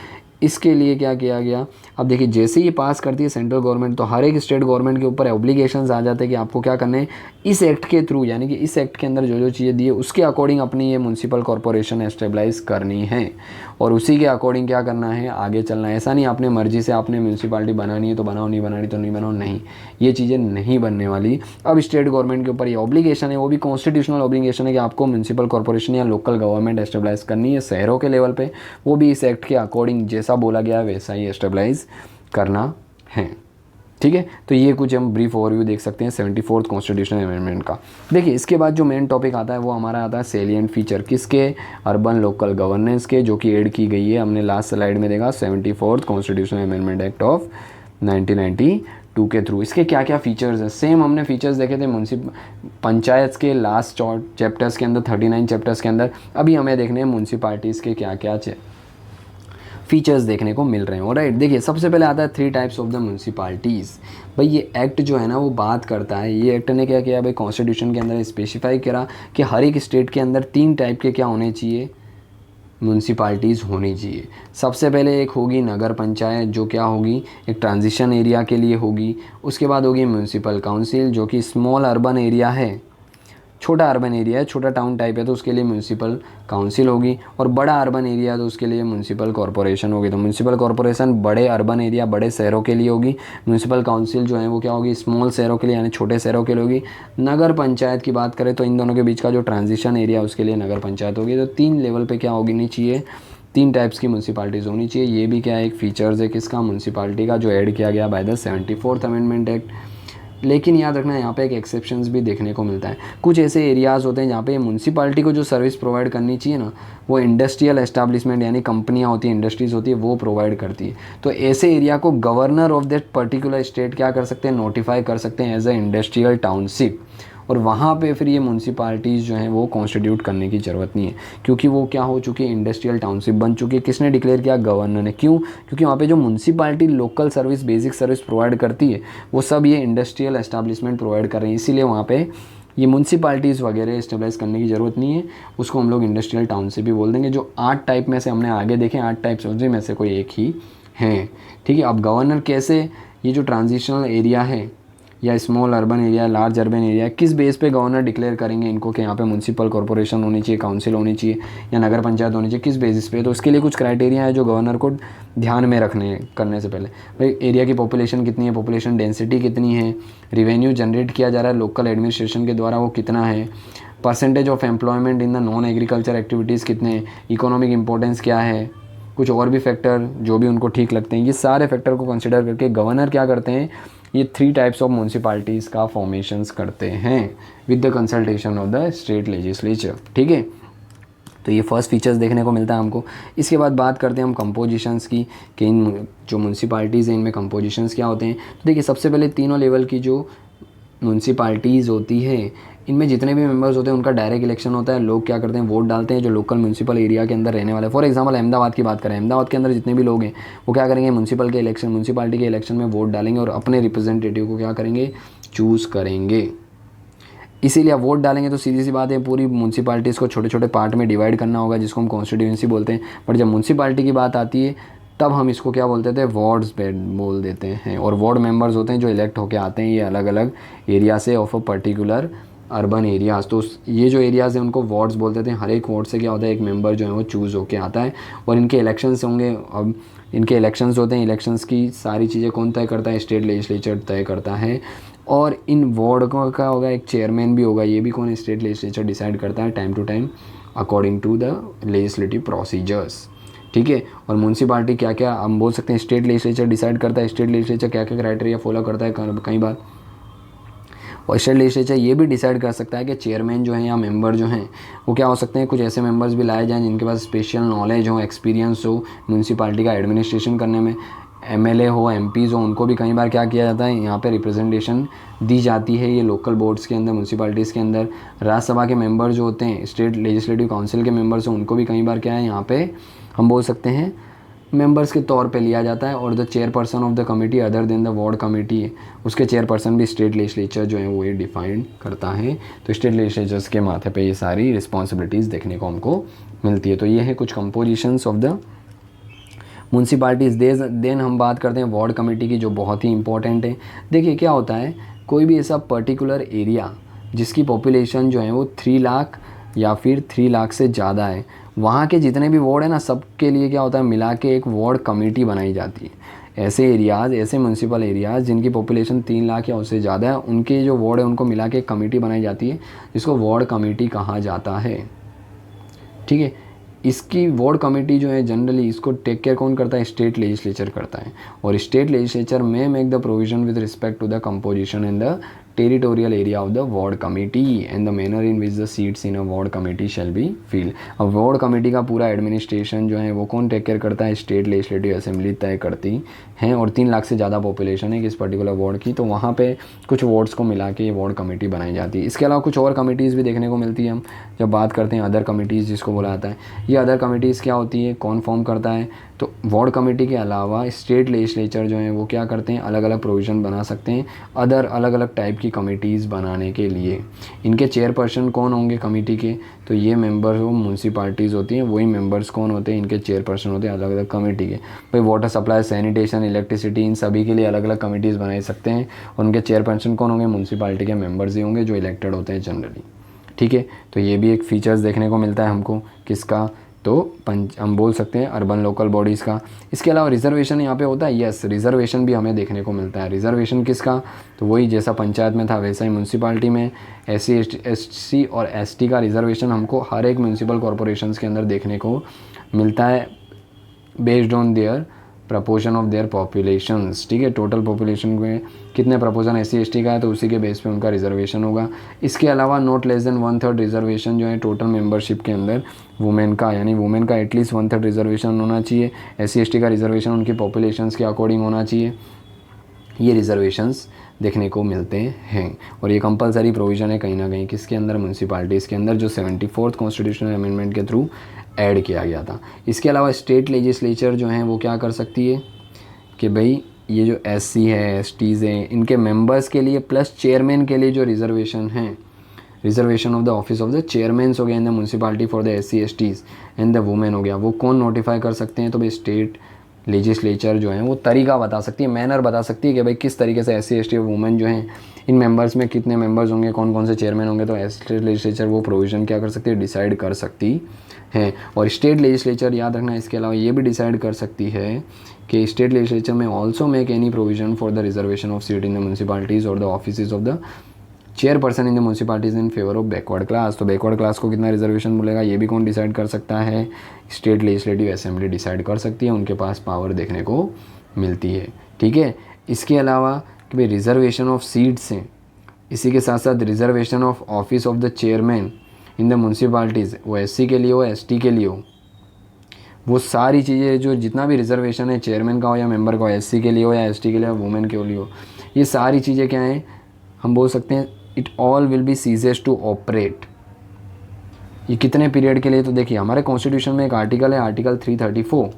इसके लिए क्या किया गया, अब देखिए जैसे ही पास करती है सेंट्रल गवर्नमेंट, तो हर एक स्टेट गवर्नमेंट के ऊपर ऑब्लिगेशंस आ जाते हैं कि आपको क्या करना है, इस एक्ट के थ्रू, यानी कि इस एक्ट के अंदर जो जो चीज़ें दी है उसके अकॉर्डिंग अपनी ये म्यूनसिपल कॉरपोरेशन एस्टेब्लाइज करनी है, और उसी के अकॉर्डिंग क्या करना है, आगे चलना है। ऐसा नहीं आपने मर्जी से आपने म्यूनसिपाल्टी बनानी है तो बनाओ, नहीं बनानी तो नहीं बनाओ, नहीं, ये चीज़ें नहीं बनने वाली। अब स्टेट गवर्नमेंट के ऊपर ये ऑब्लिगेशन है, वो भी कॉन्स्टिट्यूशनल ऑब्लिगेशन है कि आपको म्यूनसिपल कॉरपोरेशन या लोकल गवर्नमेंट एस्टेब्लाइज करनी है शहरों के लेवल पे, वो भी इस एक्ट के अकॉर्डिंग जैसा बोला गया है वैसा ही एस्टेब्लाइज करना है। ठीक है, तो ये कुछ हम ब्रीफ ओवरव्यू देख सकते हैं 74th कॉन्स्टिट्यूशनल अमेंडमेंट का। देखिए, इसके बाद जो मेन टॉपिक आता है वो हमारा आता है सेलिएंट फीचर, किसके, अर्बन लोकल गवर्नेंस के, जो कि ऐड की गई है, हमने लास्ट स्लाइड में देखा 74th constitutional amendment act of 1992 के थ्रू। इसके क्या क्या फीचर्स हैं, सेम हमने फीचर्स देखे थे पंचायत के लास्ट चैप्टर्स के अंदर, 39 चैप्टर्स के अंदर। अभी हमें देखने हैं म्यूनसिपाल्टीज़ के क्या क्या फीचर्स देखने को मिल रहे हैं। ऑलराइट, देखिए सबसे पहले आता है 3 टाइप्स ऑफ द म्यूनसिपाल्टीज़। भाई ये एक्ट जो है ना वो बात करता है, ये एक्ट ने क्या किया भाई, कॉन्स्टिट्यूशन के अंदर स्पेसिफाई करा कि हर एक स्टेट के अंदर 3 टाइप के क्या होने चाहिए, म्यूनसिपाल्टीज़ होनी चाहिए। सबसे पहले एक होगी नगर पंचायत, जो क्या होगी, एक ट्रांजिशन एरिया के लिए होगी। उसके बाद होगी म्यूनसिपल काउंसिल, जो कि स्मॉल अर्बन एरिया है, छोटा अर्बन एरिया है, छोटा टाउन टाइप है, तो उसके लिए म्यूनसिपल काउंसिल होगी। और बड़ा अर्बन एरिया है तो उसके लिए म्यूनसिपल कॉरपोरेशन होगी। तो म्यूनसिपल कॉरपोरेशन बड़े अर्बन एरिया, बड़े शहरों के लिए होगी। म्यूनसिपल काउंसिल जो है वो क्या होगी, स्मॉल शहरों के लिए यानी छोटे शहरों के लिए होगी। नगर पंचायत की बात करें तो इन दोनों के बीच का जो ट्रांजिशन एरिया उसके लिए नगर पंचायत होगी। तो 3 लेवल पे क्या होगी नहीं चाहिए, 3 टाइप्स की म्यूनसिपालिटीज़ होनी चाहिए। ये भी क्या है, एक फीचर्स है किसका, म्यूनसिपालिटी का, जो ऐड किया गया by the 74th amendment act. लेकिन याद रखना यहाँ पे एक एक्सेप्शंस भी देखने को मिलता है। कुछ ऐसे एरियाज़ होते हैं जहाँ पे म्यूनसिपालिटी को जो सर्विस प्रोवाइड करनी चाहिए ना, वो इंडस्ट्रियल एस्टैब्लिशमेंट यानी कंपनियाँ होती हैं, इंडस्ट्रीज़ होती है, वो प्रोवाइड करती है। तो ऐसे एरिया को governor of that particular state क्या कर सकते हैं, नोटिफाई कर सकते हैं एज अ इंडस्ट्रियल टाउनशिप। और वहाँ पे फिर ये म्यूनसिपालिटीज़ जो हैं वो कॉन्स्टिट्यूट करने की ज़रूरत नहीं है, क्योंकि वो क्या हो चुकी है, इंडस्ट्रियल टाउनशिप बन चुकी है। किसने डिक्लेयर किया, गवर्नर ने। क्यों, क्योंकि वहाँ पे जो municipality local service, basic service provide करती है, वो सब ये इंडस्ट्रियल एस्टैब्लिशमेंट प्रोवाइड कर रहे हैं। इसीलिए वहाँ पे ये म्यूनसिपालिटीज़ वगैरह इस्टेब्लाइज करने की ज़रूरत नहीं है, उसको हम लोग इंडस्ट्रियल टाउनशिप भी बोल देंगे। जो 8 टाइप में से हमने आगे देखे, 8 टाइप्स उसी में से कोई एक ही हैं, ठीक है। अब गवर्नर कैसे, ये जो ट्रांजिशनल एरिया है या small urban area, large urban area, किस बेस पे गवर्नर डिक्लेयर करेंगे इनको कि यहाँ पे म्यूनसिपल कॉर्पोरेशन होनी चाहिए, काउंसिल होनी चाहिए या नगर पंचायत होनी चाहिए, किस बेसिस पे। तो उसके लिए कुछ क्राइटेरिया है जो गवर्नर को ध्यान में रखने करने से पहले। भाई एरिया की पॉपुलेशन कितनी है, पॉपुलेशन डेंसिटी कितनी है, रिवेन्यू जनरेट किया जा रहा है लोकल एडमिनिस्ट्रेशन के द्वारा वो कितना है, percentage of employment in the non agriculture activities कितने, इकोनॉमिक इंपॉर्टेंस क्या है, कुछ और भी फैक्टर जो भी उनको ठीक लगते हैं। ये सारे फैक्टर को कंसिडर करके गवर्नर क्या करते हैं, ये 3 टाइप्स ऑफ म्यूनसिपालिटीज़ का फॉर्मेशंस करते हैं with the consultation of the state legislature, ठीक है। तो ये फर्स्ट फीचर्स देखने को मिलता है हमको। इसके बाद बात करते हैं हम कंपोजिशंस की, कि इन जो म्यूनसिपालिटीज़ हैं इनमें कंपोजिशंस क्या होते हैं। तो देखिए सबसे पहले तीनों लेवल की जो म्यूनसिपालिटीज़ होती है, इनमें जितने भी मेंबर्स होते हैं उनका डायरेक्ट इलेक्शन होता है। लोग क्या करते हैं, वोट डालते हैं जो लोकल म्यूनसिपल एरिया के अंदर रहने वाले। फॉर एग्जांपल अहमदाबाद की बात करें, अहमदाबाद के अंदर जितने भी लोग हैं वो क्या करेंगे, म्यूनसिपालिटी के इलेक्शन में वोट डालेंगे और अपने रिप्रेजेंटेटिव को क्या करेंगे, चूज़ करेंगे। इसीलिए वोट डालेंगे तो सीधी सी बात है, पूरी म्यूनसिपालिटीज़ को छोटे छोटे पार्ट में डिवाइड करना होगा, जिसको हम कॉन्स्टिट्यूएंसी बोलते हैं। बट जब म्यूनसिपालिटी की बात आती है तब हम इसको क्या बोलते थे, वार्ड्स बोल देते हैं। और वार्ड मेंबर्स होते हैं जो इलेक्ट होकर आते हैं, ये अलग अलग एरिया से of a particular urban areas. तो ये जो एरियाज़ हैं उनको वार्ड्स बोलते थे। हर एक वार्ड से क्या होता है, एक मेंबर जो है वो चूज़ होके आता है और इनके इलेक्शंस होंगे। अब इनके इलेक्शंस होते हैं, इलेक्शंस की सारी चीज़ें कौन तय करता है, स्टेट लेजिस्लेचर तय करता है। और इन वार्ड का होगा एक चेयरमैन भी होगा, ये भी कौन, स्टेट लेजिस्लेचर डिसाइड करता है time to time according to the legislative procedures, ठीक है। और म्यूनसिपालिटी क्या क्या हम बोल सकते हैं, स्टेट लेजिस्लेचर डिसाइड करता है, स्टेट लेजिस्लेचर क्या क्या क्राइटेरिया फॉलो करता है कई बार। और स्टेट लेजिस्लेचर ये भी डिसाइड कर सकता है कि चेयरमैन जो है या मेंबर जो हैं वो क्या हो सकते हैं, कुछ ऐसे मेंबर्स भी लाए जाएं जिनके पास स्पेशल नॉलेज हो, एक्सपीरियंस हो म्यूनसिपालिटी का एडमिनिस्ट्रेशन करने में। एमएलए हो, एमपीज़ हो, उनको भी कई बार क्या किया जाता है, यहाँ पे रिप्रेजेंटेशन दी जाती है ये लोकल बोर्ड्स के अंदर, म्यूनसिपालिटीज़ के अंदर। राज्यसभा के मेंबर जो होते हैं, स्टेट लेजिस्लेटिव काउंसिल के मेंबर्स हैं, उनको भी कई बार क्या है यहाँ पे हम बोल सकते हैं मेंबर्स के तौर पे लिया जाता है। और the chairperson of the committee other than the ward committee है, उसके चेयरपर्सन भी स्टेट लेजिस्लेचर जो है वो ये डिफाइन करता है। तो स्टेट लेजिस्लेचर्स के माथे पे ये सारी रिस्पॉन्सिबिलिटीज़ देखने को हमको मिलती है। तो ये है कुछ compositions of the municipalities. Then हम बात करते हैं वार्ड कमेटी की, जो बहुत ही इंपॉर्टेंट है। देखिए क्या होता है, कोई भी ऐसा पर्टिकुलर एरिया जिसकी पॉपुलेशन जो है वो 3 लाख या फिर 3 लाख से ज़्यादा है, वहाँ के जितने भी वार्ड है ना, सबके लिए क्या होता है, मिला के एक वार्ड कमेटी बनाई जाती है। ऐसे एरियाज़, ऐसे म्यूनसिपल एरियाज़ जिनकी पॉपुलेशन 3 लाख या उससे ज़्यादा है, उनके जो वार्ड है उनको मिला के एक कमेटी बनाई जाती है, जिसको वार्ड कमेटी कहा जाता है, ठीक है। इसकी वार्ड कमेटी जो है जनरली इसको टेक केयर कौन करता है, स्टेट लेजिस्लेचर करता है। और स्टेट लेजिस्लेचर में make the provision with respect to the composition and the territorial area of the ward committee and the manner in which the seats in a ward committee shall be fill. अब ward committee का पूरा administration जो है वो कौन take care करता है, state legislative assembly तय करती हैं। और 3 लाख से ज़्यादा पॉपुलेशन है किस पर्टिकुलर वार्ड की, तो वहाँ पे कुछ वार्ड्स को मिला के ये वार्ड कमेटी बनाई जाती है। इसके अलावा कुछ और कमेटीज़ भी देखने को मिलती है। हम जब बात करते हैं अदर कमेटीज़ जिसको बोला जाता है, ये अदर कमेटीज़ क्या होती है, कौन फॉर्म करता है, तो वार्ड कमेटी के अलावा स्टेट लेजिस्लेचर जो है वो क्या करते हैं, अलग अलग प्रोविज़न बना सकते हैं अदर अलग अलग टाइप की कमेटीज़ बनाने के लिए। इनके चेयरपर्सन कौन होंगे कमेटी के, तो ये मेंबर वो म्यूनसिपालिटीज़ होती हैं, वही मेंबर्स कौन होते हैं, इनके चेयरपर्सन होते हैं अलग अलग कमेटी के। भाई वाटर सप्लाई, सैनिटेशन, इलेक्ट्रिसिटी, इन सभी के लिए अलग अलग कमेटीज़ बनाई सकते हैं और उनके चेयरपर्सन कौन होंगे, म्यूनसिपालिटी के मेंबर्स ही होंगे जो इलेक्टेड होते हैं जनरली, ठीक है, तो ये भी एक फीचर्स देखने को मिलता है हमको, किसका, तो हम बोल सकते हैं अर्बन लोकल बॉडीज़ का। इसके अलावा रिजर्वेशन यहाँ पे होता है, यस रिजर्वेशन भी हमें देखने को मिलता है। रिजर्वेशन किसका, तो वही जैसा पंचायत में था वैसा ही म्यूनसिपाल्टी में SC SC और ST का रिजर्वेशन हमको हर एक म्यूनसिपल कॉरपोरेशंस के अंदर देखने को मिलता है, based on their proportion of their populations. ठीक है, टोटल पॉपुलेशन में कितने प्रपोर्शन SC ST का है तो उसी के बेस पे उनका रिजर्वेशन होगा। इसके अलावा नॉट लेस देन 1/3 रिजर्वेशन जो है टोटल मेंबरशिप के अंदर वुमेन का, यानी वुमेन का एटलीस्ट 1/3 रिजर्वेशन होना चाहिए। SC ST का रिजर्वेशन उनकी पॉपुलेशंस के अकॉर्डिंग होना चाहिए। ये रिजर्वेशंस देखने को मिलते हैं और ये कंपलसरी प्रोविज़न है कहीं ना कहीं किसके अंदर, म्यूनसिपाल्टीज़ के अंदर, जो 74th कॉन्स्टिट्यूशनल अमेंडमेंट के थ्रू ऐड किया गया था। इसके अलावा स्टेट लेजिस्लेचर जो हैं वो क्या कर सकती है कि भाई ये जो SC है STs हैं इनके मेंबर्स के लिए प्लस चेयरमैन के लिए जो रिजर्वेशन है, reservation of the office of the chairman's हो गया in the municipality for the SC STs and the women हो गया, वो कौन नोटिफाई कर सकते हैं, तो भाई स्टेट लेजिस्लेचर जो है वो तरीका बता सकती है, मैनर बता सकती है कि भाई किस तरीके से SC ST वुमेन जो हैं इन मेंबर्स में कितने मेंबर्स होंगे, कौन कौन से चेयरमैन होंगे, तो स्टेट लेजिस्लेचर वो प्रोविज़न क्या कर सकती है, डिसाइड कर सकती है। और स्टेट लेजिस्लेचर याद रखना, इसके अलावा ये भी डिसाइड कर सकती है कि स्टेट लेजिस्लेचर में also make any provision for the reservation of seat in the municipalities और the office of the chairperson in the municipalities in favour of backward class. तो बैकवर्ड क्लास को कितना रिजर्वेशन मिलेगा ये भी कौन डिसाइड कर सकता है, स्टेट लेजिस्लेटिव असेंबली डिसाइड कर सकती है, उनके पास पावर देखने को मिलती है। ठीक है, इसके अलावा कि भाई रिजर्वेशन ऑफ सीट्स हैं, इसी के साथ साथ reservation of office of the chairman in the municipalities, वो SC के लिए हो ST के लिए हो, वो सारी चीज़ें जो जितना भी रिजर्वेशन है चेयरमैन का हो या मेंबर का हो, SC के लिए हो या ST के लिए हो, वुमेन के लिए हो, ये सारी चीज़ें क्या हैं, हम बोल सकते हैं it all will be ceases to operate. ये कितने पीरियड के लिए, तो देखिए हमारे कॉन्स्टिट्यूशन में एक आर्टिकल है आर्टिकल 334,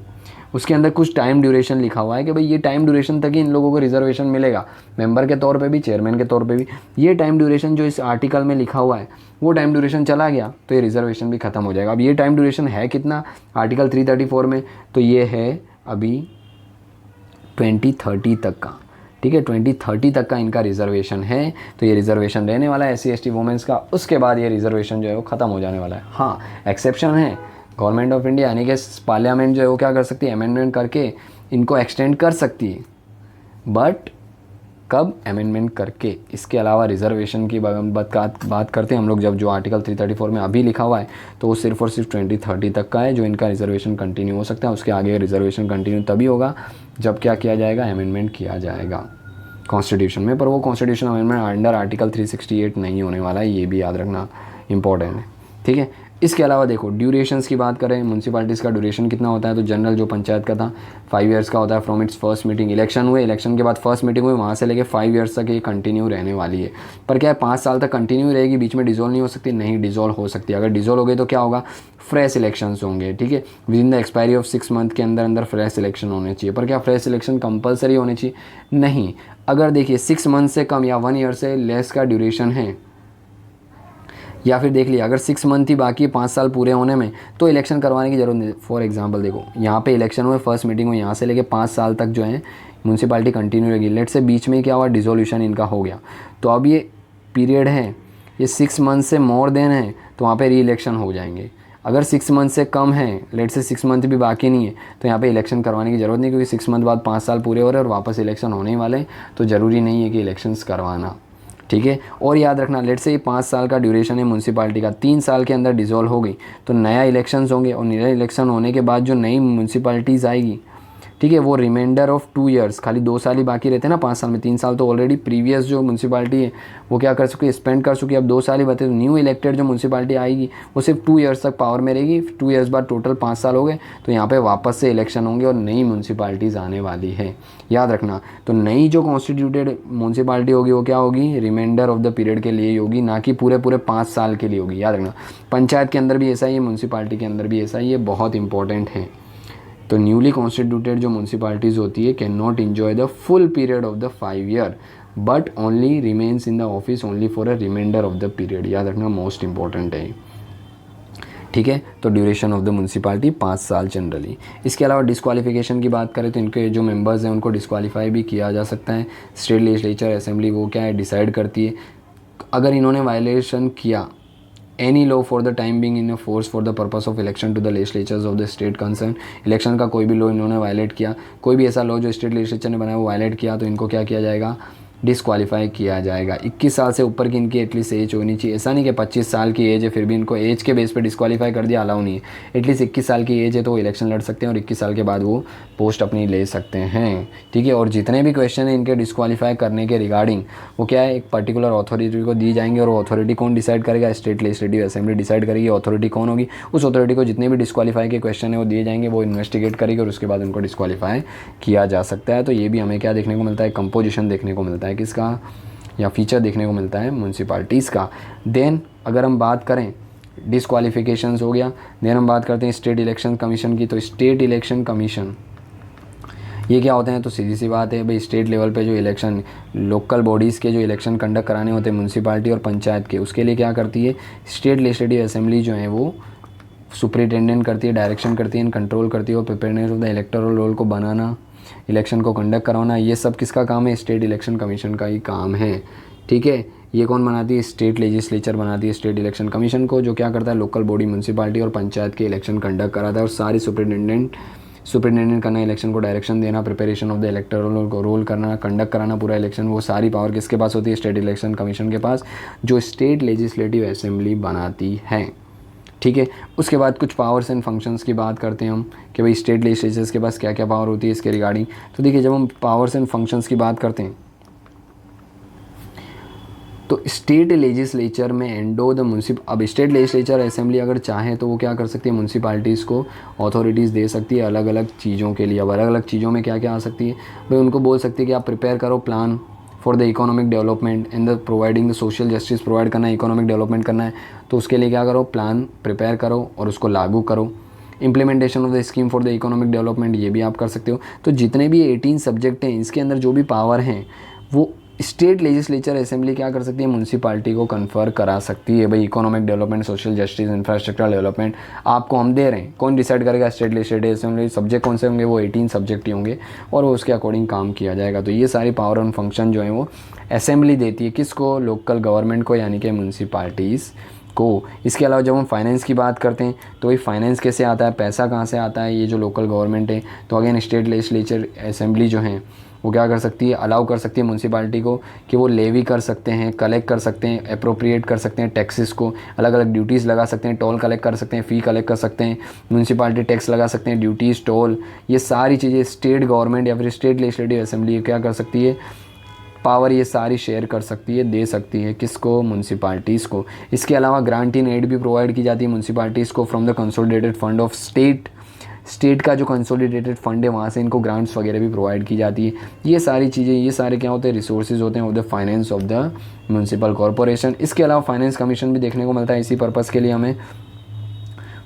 उसके अंदर कुछ टाइम ड्यूरेशन लिखा हुआ है कि भाई ये टाइम ड्यूरेशन तक ही इन लोगों को रिजर्वेशन मिलेगा, मेंबर के तौर पे भी चेयरमैन के तौर पे भी। ये टाइम ड्यूरेशन जो इस आर्टिकल में लिखा हुआ है वो टाइम ड्यूरेशन चला गया तो ये रिजर्वेशन भी ख़त्म हो जाएगा। अब ये टाइम ड्यूरेशन है कितना आर्टिकल 334 में, तो ये है अभी 2030 तक का। ठीक है, 2030 तक का इनका रिजर्वेशन है, तो ये रिजर्वेशन रहने वाला है SC ST वुमेंस का। उसके बाद ये रिजर्वेशन जो है वो ख़त्म हो जाने वाला है। हाँ, एक्सेप्शन है, गवर्नमेंट ऑफ इंडिया यानी कि पार्लियामेंट जो है वो क्या कर सकती है, अमेंडमेंट करके इनको एक्सटेंड कर सकती है, बट कब, अमेंडमेंट करके। इसके अलावा रिजर्वेशन की बात करते हैं हम लोग, जब जो आर्टिकल 334 में अभी लिखा हुआ है तो वो सिर्फ और सिर्फ 2030 तक का है जो इनका रिजर्वेशन कंटिन्यू हो सकता है। उसके आगे रिजर्वेशन कंटिन्यू तभी होगा जब क्या किया जाएगा, अमेंडमेंट किया जाएगा कॉन्स्टिट्यूशन में, पर वो कॉन्स्टिट्यूशन अमेंडमेंट अंडर आर्टिकल 368 नहीं होने वाला है, ये भी याद रखना इंपॉर्टेंट है। ठीक है, इसके अलावा देखो ड्यूरेशंस की बात करें, म्यूनसिपाल्टीज़ का ड्यूरेशन कितना होता है, तो जनरल जो पंचायत का था 5 ईयर्स का होता है from its first meeting, election हुए, इलेक्शन के बाद फर्स्ट मीटिंग हुई, वहाँ से लेके 5 ईयर्स तक ये कंटिन्यू रहने वाली है। पर क्या है, 5 साल तक कंटिन्यू रहेगी, बीच में डिजोल्व नहीं हो सकती, नहीं डिजोल्व हो सकती। अगर डिजोल्व हो गई तो क्या होगा, फ्रेश इलेक्शंस होंगे। ठीक है, with in the expiry of 6 month के अंदर अंदर फ्रेश इलेक्शन होने चाहिए। पर क्या फ्रेश इलेक्शन कंपलसरी होने चाहिए, नहीं। अगर देखिए 6 मंथ से कम या 1 ईयर से लेस का ड्यूरेशन है, या फिर देख लिया अगर 6 मंथ ही बाकी है 5 साल पूरे होने में, तो इलेक्शन करवाने की जरूरत नहीं। फॉर एग्जांपल देखो यहाँ पे इलेक्शन हुए, फर्स्ट मीटिंग हुई, यहाँ से लेके 5 साल तक जो है म्यूनसिपाल्टी कंटिन्यू रहेगी। लेट से बीच में क्या हुआ, डिसोल्यूशन इनका हो गया, तो अब ये पीरियड है, ये 6 मंथ से मोर देन है, तो वहाँ पे री इलेक्शन हो जाएंगे। अगर 6 मंथ से कम है, लेट से 6 मंथ भी बाकी नहीं है, तो यहाँ पे इलेक्शन करवाने की ज़रूरत नहीं, क्योंकि 6 मंथ बाद 5 साल पूरे हो रहे हैं और वापस इलेक्शन होने ही वाले हैं, तो ज़रूरी नहीं है कि इलेक्शंस करवाना। ठीक है, और याद रखना, लेट से ये 5 साल का ड्यूरेशन है म्यूनसिपाल्टी का, 3 साल के अंदर डिसॉल्व हो गई तो नया इलेक्शंस होंगे, और नया इलेक्शन होने के बाद जो नई म्यूनसिपाल्टीज़ आएगी, ठीक है, वो रिमाइंडर ऑफ 2 ईयर्स, खाली 2 साल ही बाकी रहते हैं ना 5 साल में, 3 साल तो ऑलरेडी प्रीवियस जो म्यूनसिपाल्टी है वो क्या कर चुकी है, स्पेंड कर चुकी है, अब 2 साल ही बचे। तो न्यू इलेक्टेड जो म्यूनसिपाल्टी आएगी वो सिर्फ 2 ईयर्स तक पावर में रहेगी, 2 ईयर्स बाद टोटल 5 साल हो गए, तो यहाँ पे वापस से इलेक्शन होंगे और नई म्यूनसिपाल्टीज़ आने वाली है, याद रखना। तो नई जो कॉन्स्टिट्यूटेड म्यूनसिपाल्टी होगी वो क्या होगी, रिमाइंडर ऑफ द पीरियड के लिए होगी, ना कि पूरे 5 साल के लिए होगी, याद रखना। पंचायत के अंदर भी ऐसा ही है, म्यूनसिपाल्टी के अंदर भी ऐसा ही है, बहुत इंपॉर्टेंट है। तो न्यूली कॉन्स्टिट्यूटेड जो म्यूनसिपाल्टीज़ होती है can not enjoy the full period of the 5 year, but only remains in the office only for a reminder of the period, याद रखना, मोस्ट इंपॉर्टेंट है। ठीक है, तो ड्यूरेशन ऑफ द म्यूनसिपाल्टी 5 साल जनरली। इसके अलावा डिस्क्वालिफिकेशन की बात करें तो इनके जो मेंबर्स हैं उनको डिस्क्वालीफाई भी किया जा सकता है। स्टेट लेजिस्लेचर असेंबली वो क्या है, डिसाइड करती है। अगर इन्होंने वायलेशन किया any law for the time being in force for the purpose of election to the legislatures of the state concern. Election का कोई भी लॉ इन्होंने वायलेट किया, कोई भी ऐसा लॉ जो स्टेट लेजिस्लेचर ने बनाया वो वायलेट किया, तो इनको क्या किया जाएगा, डिसक्वालीफाई किया जाएगा। 21 साल से ऊपर की इनकी एटलीस्ट एज होनी चाहिए। ऐसा नहीं कि 25 साल की एज है फिर भी इनको एज के बेस पे डिसक्वालीफाई कर दिया, अलाउ नहीं है। एटलीस्ट 21 साल की एज है तो वो इलेक्शन लड़ सकते हैं और 21 साल के बाद वो पोस्ट अपनी ले सकते हैं, ठीक है। और जितने भी क्वेश्चन हैं इनके डिसक्वालीफाई करने के रिगार्डिंग, वो क्या है, एक पर्टिकुलर अथॉरिटी को दी जाएंगे और वो अथॉरिटी कौन डिसाइड करेगा, स्टेट लेजिस्लेटिव असेंबली डिसाइड करेगी। अथॉरिटी कौन होगी, उस अथॉरिटी को जितने भी डिसक्वालीफाई के क्वेश्चन है वो दिए जाएंगे, वो इन्वेस्टिगेट करेगी और उसके बाद उनको डिसक्वालीफाई किया जा सकता है। तो ये भी हमें क्या देखने को मिलता है, कंपोजिशन देखने को मिलता है किसका, या फीचर देखने को मिलता है म्यूनसिपाल्टीज़ का। देन अगर हम बात करें डिसक्वालिफिकेशंस हो गया, देन हम बात करते हैं स्टेट इलेक्शन कमीशन की। तो स्टेट इलेक्शन कमीशन ये क्या होते हैं, तो सीधी सी बात है भाई, स्टेट लेवल पे जो इलेक्शन, लोकल बॉडीज़ के जो इलेक्शन कंडक्ट कराने होते हैं म्यूनसिपाल्टी और पंचायत के, उसके लिए क्या करती है स्टेट लेजिस्लेटिव असेंबली जो है वो सुपरिटेंडेंट करती है, डायरेक्शन करती है, कंट्रोल करती है और preparedness of the electoral roll को बनाना, इलेक्शन को कंडक्ट करवाना, ये सब किसका काम है, स्टेट इलेक्शन कमीशन का ही काम है, ठीक है। ये कौन बनाती है, स्टेट लेजिस्लेचर बनाती है स्टेट इलेक्शन कमीशन को, जो क्या करता है लोकल बॉडी म्यूनसिपाल्टी और पंचायत के इलेक्शन कंडक्ट कराता है और सारी सुपरिटेंडेंट करना, इलेक्शन को डायरेक्शन देना, प्रिपरेशन ऑफ द इलेक्टोरल को रोल करना, कंडक्ट कराना पूरा इलेक्शन, वो सारी पावर किसके पास होती है, स्टेट इलेक्शन कमीशन के पास, जो स्टेट लेजिस्लेटिव असेंबली बनाती है, ठीक है। उसके बाद कुछ पावर्स एंड फंक्शंस की बात करते हैं हम कि भाई स्टेट लेजिस्लेचर्स के पास क्या क्या पावर होती है इसके रिगार्डिंग। तो देखिए जब हम पावर्स एंड फंक्शंस की बात करते हैं तो स्टेट लेजिस्लेचर में एंडो द अब स्टेट लेजिस्लेचर असेंबली अगर चाहे तो वो क्या कर सकती है, म्यूनसिपाल्टीज़ को अथॉरिटीज़ दे सकती है अलग अलग चीज़ों के लिए। अब अलग अलग चीज़ों में क्या क्या आ सकती है भाई, उनको बोल सकती है कि आप प्रिपेयर करो plan for the economic development and the providing the social justice, provide करना है, इकोनॉमिक डेवलपमेंट करना है, तो उसके लिए क्या करो, प्लान प्रिपेयर करो और उसको लागू करो। Implementation of the scheme for the economic development, ये भी आप कर सकते हो। तो जितने भी 18 सब्जेक्ट हैं इसके अंदर जो भी पावर हैं वो स्टेट लेजिस्लेचर असेंबली क्या कर सकती है, म्यूनसिपाल्टी को कन्फर करा सकती है। भाई economic development, social justice, infrastructure development आपको हम दे रहे हैं, कौन डिसाइड करेगा, स्टेट लेजिस्लेटिव असेंबली। सब्जेक्ट कौन से होंगे, वो 18 सब्जेक्ट ही होंगे और वो उसके अकॉर्डिंग काम किया जाएगा। तो ये सारी पावर एंड फंक्शन जो है वो असेंबली देती है किसको, लोकल गवर्नमेंट को, यानी कि म्यूनसिपाल्टीज़ को। इसके अलावा जब हम फाइनेंस की बात करते हैं तो ये फाइनेंस कैसे आता है, पैसा कहाँ से आता है, ये जो लोकल गवर्नमेंट है, तो अगेन स्टेट लेजिस्लेचर असेंबली जो है वो क्या कर सकती है, अलाउ कर सकती है म्यूनसिपाल्टी को कि वो लेवी कर सकते हैं, कलेक्ट कर सकते हैं, अप्रोप्रिएट कर सकते हैं टैक्सेस को, अलग अलग ड्यूटीज़ लगा सकते हैं, टोल कलेक्ट कर सकते हैं, फ़ी कलेक्ट कर सकते हैं, म्यूनसिपाल्टी टैक्स लगा सकते हैं, ड्यूटीज़, टोल, ये सारी चीज़ें स्टेट गवर्नमेंट या फिर स्टेट लेजिस्लेटिव असेंबली क्या कर सकती है, पावर ये सारी शेयर कर सकती है, दे सकती है किसको, म्यूनसिपाल्टीज़ को। इसके अलावा ग्रांट इन एड भी प्रोवाइड की जाती है म्यूनसिपाल्टीज़ को from the consolidated fund of state का जो कंसोलिडेटेड फंड है वहाँ से इनको ग्रांट्स वगैरह भी प्रोवाइड की जाती है। ये सारी चीज़ें, ये सारे क्या होते हैं, रिसोर्सेज होते हैं of the finance of the municipal corporation. इसके अलावा फाइनेंस कमीशन भी देखने को मिलता है इसी पर्पज़ के लिए हमें।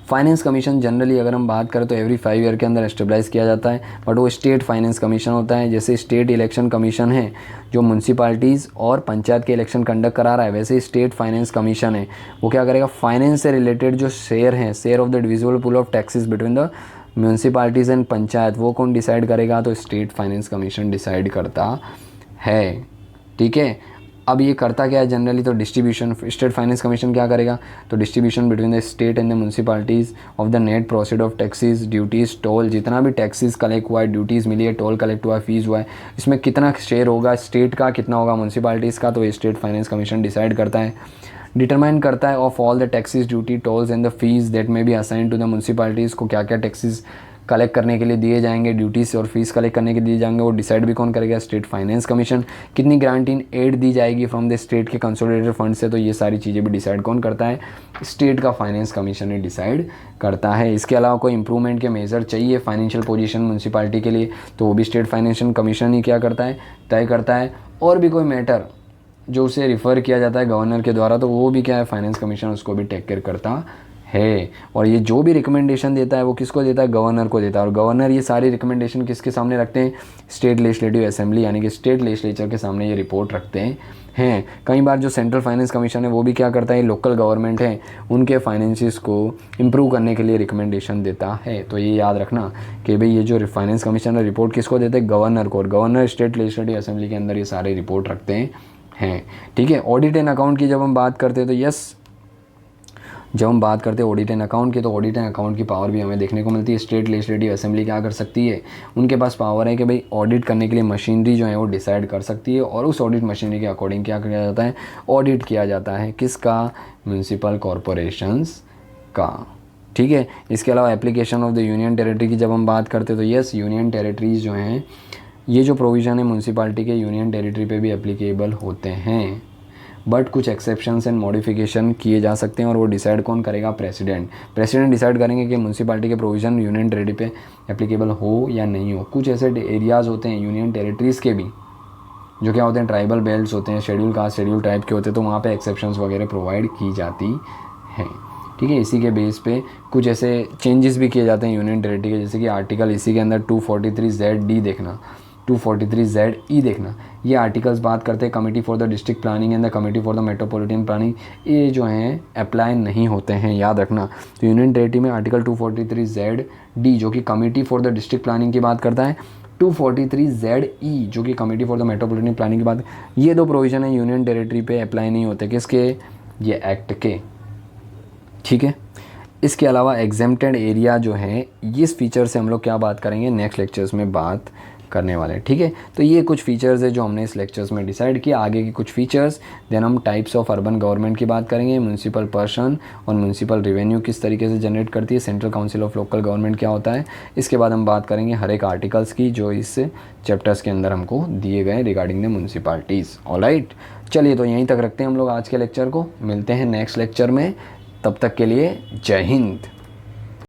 फाइनेंस कमीशन जनरली अगर हम बात करें तो एवरी 5 ईयर के अंदर एस्टेब्लाइज किया जाता है, बट वो स्टेट फाइनेंस कमीशन होता है। जैसे स्टेट इलेक्शन कमीशन है जो म्यूनसिपाल्टीज़ और पंचायत के इलेक्शन कंडक्ट करा रहा है, वैसे स्टेट फाइनेंस कमीशन है वो क्या करेगा, फाइनेंस से रिलेटेड जो शेयर हैं, share of the divisible pool of taxes between the municipalities and panchayat, वो कौन डिसाइड करेगा, तो स्टेट फाइनेंस कमीशन डिसाइड करता है, ठीक है। अब ये करता क्या है जनरली, तो डिस्ट्रीब्यूशन, स्टेट फाइनेंस कमीशन क्या करेगा, तो distribution between the state and the municipalities of the net proceed of taxes, duties, toll, जितना भी टैक्सेस कलेक्ट हुआ है, ड्यूटीज़ मिली है, टोल कलेक्ट हुआ है, फीस हुआ है, इसमें कितना शेयर होगा स्टेट का, कितना होगा म्यूनसिपाल्टीज़ का, तो ये स्टेट फाइनेंस कमीशन डिसाइड करता है, डिटरमाइन करता है of all the taxes, duty, tolls and the fees that may be assign to the municipalities को क्या क्या टैक्सेस कलेक्ट करने के लिए दिए जाएंगे, ड्यूटीज़ और फीस कलेक्ट करने के लिए दिए जाएंगे, वो डिसाइड भी कौन करेगा, स्टेट फाइनेंस कमीशन। कितनी ग्रांट इन एड दी जाएगी फ्रॉम द स्टेट के कंसोलिडेटेड फंड से, तो ये सारी चीज़ें भी डिसाइड कौन करता है, स्टेट का फाइनेंस कमीशन ही डिसाइड करता है। इसके अलावा कोई इंप्रूवमेंट के मेजर चाहिए फाइनेंशियल पोजीशन म्यूनसिपाल्टी के लिए, तो वो भी स्टेट फाइनेंशियल कमीशन ही क्या करता है, तय करता है। और भी कोई मैटर जो उसे रिफ़र किया जाता है गवर्नर के द्वारा, तो वो भी क्या है, फाइनेंस कमीशन उसको भी टेक केयर करता है। और ये जो भी रिकमेंडेशन देता है वो किसको देता है, गवर्नर को देता है। और गवर्नर ये सारी रिकमेंडेशन किसके सामने रखते हैं, स्टेट लेजिस्लेटिव असेंबली यानी कि स्टेट लेजिस्लेचर के सामने ये रिपोर्ट रखते हैं। कई बार जो सेंट्रल फाइनेंस कमीशन है वो भी क्या करता है, लोकल गवर्नमेंट है उनके फाइनेंसिस को इम्प्रूव करने के लिए रिकमेंडेशन देता है। तो ये याद रखना कि भाई ये जो फाइनेंस कमीशन है रिपोर्ट किसको देते हैं, गवर्नर को, और गवर्नर स्टेट लेजिस्लेटिव असेंबली के अंदर ये सारे रिपोर्ट रखते हैं, ठीक है। ऑडिट एंड अकाउंट की जब हम बात करते हैं तो यस, जब हम बात करते हैं ऑडिट एंड अकाउंट की, तो ऑडिट एंड अकाउंट की पावर भी हमें देखने को मिलती है। स्टेट लेजिस्लेटिव असेंबली क्या कर सकती है, उनके पास पावर है कि भाई ऑडिट करने के लिए मशीनरी जो है वो डिसाइड कर सकती है, और उस ऑडिट मशीनरी के अकॉर्डिंग क्या किया जाता है, ऑडिट किया जाता है। किसका, म्यूनसिपल कॉरपोरेशंस का। ठीक है। इसके अलावा application of the union territory की जब हम बात करते हैं तो यस, यूनियन टेरिटरीज जो हैं, ये जो प्रोविज़न है म्यूनसिपालिटी के यूनियन टेरिटरी पे भी एप्लीकेबल होते हैं, बट कुछ एक्सेप्शंस एंड मॉडिफिकेशन किए जा सकते हैं, और वो डिसाइड कौन करेगा, प्रेसिडेंट डिसाइड करेंगे कि म्यूनसिपालिटी के प्रोविज़न यूनियन टेरिटरी पे एप्लीकेबल हो या नहीं हो। कुछ ऐसे एरियाज़ होते हैं यूनियन टेरिटरीज़ के भी जो क्या होते हैं, ट्राइबल बेल्ट्स होते हैं, शेड्यूल कास्ट शेड्यूल टाइप के होते हैं, तो वहाँ पे एक्सेप्शंस वगैरह प्रोवाइड की जाती हैं। ठीक है। इसी के बेस पे कुछ ऐसे चेंजेस भी किए जाते हैं यूनियन टेरिटरी के, जैसे कि आर्टिकल इसी के अंदर 243Z देखना, 243ZE देखना। ये आर्टिकल्स बात करते हैं committee for the district planning and the committee for the metropolitan planning, ये जो हैं अप्लाई नहीं होते हैं, याद रखना। तो यूनियन टेरिटरी में आर्टिकल 243ZD जो कि committee for the district planning की बात करता है, 243ZE जो कि committee for the metropolitan planning की बात, ये दो प्रोविज़न है यूनियन टेरिटरी पे अप्लाई नहीं होते। किसके, ये एक्ट के। ठीक है। इसके अलावा एग्जेम्प्टेड एरिया जो है, इस फीचर से हम लोग क्या बात करेंगे, नेक्स्ट लेक्चर्स में बात करने वाले हैं। ठीक है। तो ये कुछ फीचर्स है जो हमने इस लेक्चर्स में डिसाइड किया। आगे के कुछ फीचर्स, देन हम टाइप्स ऑफ अर्बन गवर्नमेंट की बात करेंगे, म्यूनसिपल पर्सन और म्यूनसिपल रेवेन्यू किस तरीके से जनरेट करती है, central council of local government क्या होता है। इसके बाद हम बात करेंगे हर एक आर्टिकल्स की जो इस चैप्टर्स के अंदर हमको दिए गए रिगार्डिंग द म्यूनसिपालिटीज़। ऑलराइट, चलिए तो यहीं तक रखते हैं हम लोग आज के लेक्चर को, मिलते हैं नेक्स्ट लेक्चर में, तब तक के लिए जय हिंद।